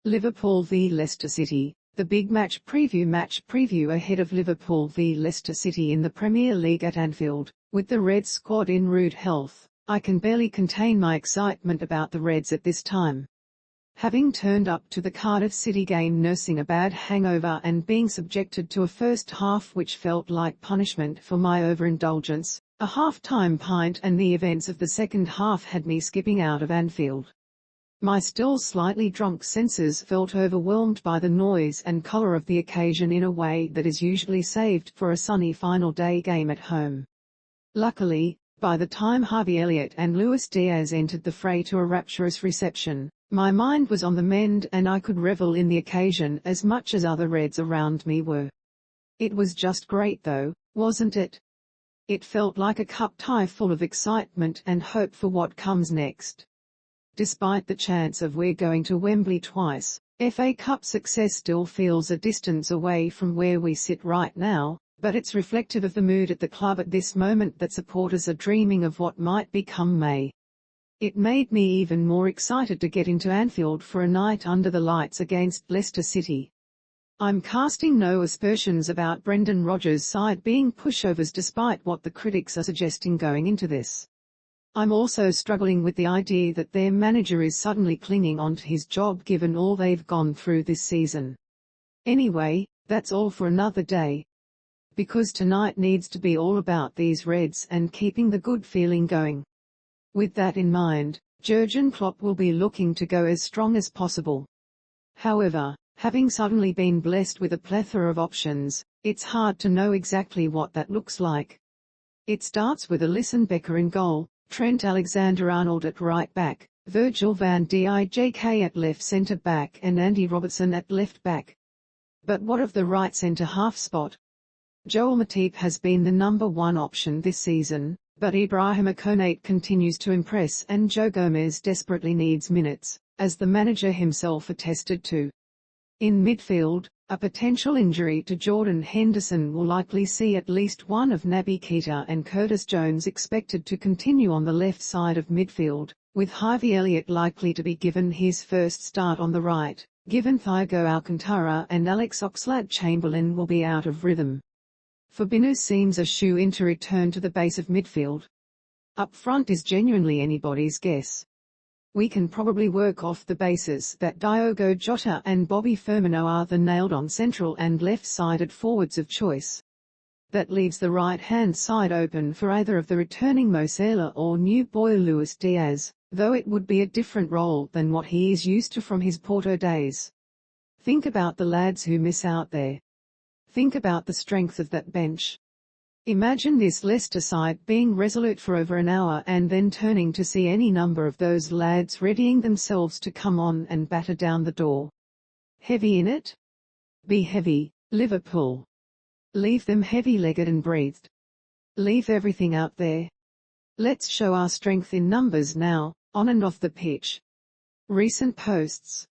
Liverpool v Leicester City, the big match preview ahead of Liverpool v Leicester City in the Premier League at Anfield. With the Reds squad in rude health, I can barely contain my excitement about the Reds at this time. Having turned up to the Cardiff City game nursing a bad hangover and being subjected to a first half which felt like punishment for my overindulgence, a half-time pint and the events of the second half had me skipping out of Anfield. My still slightly drunk senses felt overwhelmed by the noise and colour of the occasion in a way that is usually saved for a sunny final day game at home. Luckily, by the time Harvey, Elliott and Diaz entered the fray to a rapturous reception, my mind was on the mend and I could revel in the occasion as much as other Reds around me were. It was just great though, wasn't it? It felt like a cup tie full of excitement and hope for what comes next. Despite the chance of we're going to Wembley twice, FA Cup success still feels a distance away from where we sit right now, but it's reflective of the mood at the club at this moment that supporters are dreaming of what might become May. It made me even more excited to get into Anfield for a night under the lights against Leicester City. I'm casting no aspersions about Brendan Rodgers' side being pushovers despite what the critics are suggesting going into this. I'm also struggling with the idea that their manager is suddenly clinging on to his job given all they've gone through this season. Anyway, that's all for another day. Because tonight needs to be all about these Reds and keeping the good feeling going. With that in mind, Jurgen Klopp will be looking to go as strong as possible. However, having suddenly been blessed with a plethora of options, it's hard to know exactly what that looks like. It starts with Alisson Becker in goal, Trent Alexander-Arnold at right back, Virgil van Dijk at left centre-back and Andy Robertson at left-back. But what of the right centre-half spot? Joel Matip has been the number one option this season, but Ibrahima Konate continues to impress and Joe Gomez desperately needs minutes, as the manager himself attested to. In midfield, a potential injury to Jordan Henderson will likely see at least one of Naby Keita and Curtis Jones expected to continue on the left side of midfield, with Harvey Elliott likely to be given his first start on the right, given Thiago Alcantara and Alex Oxlade-Chamberlain will be out of rhythm. Fabinho seems a shoe-in to return to the base of midfield. Up front is genuinely anybody's guess. We can probably work off the basis that Diogo Jota and Bobby Firmino are the nailed-on central and left-sided forwards of choice. That leaves the right-hand side open for either of the returning Mo Salah or new boy Luis Diaz, though it would be a different role than what he is used to from his Porto days. Think about the lads who miss out there. Think about the strength of that bench. Imagine this Leicester side being resolute for over an hour and then turning to see any number of those lads readying themselves to come on and batter down the door. Heavy in it? Be heavy, Liverpool. Leave them heavy-legged and breathed. Leave everything out there. Let's show our strength in numbers now, on and off the pitch. Recent posts.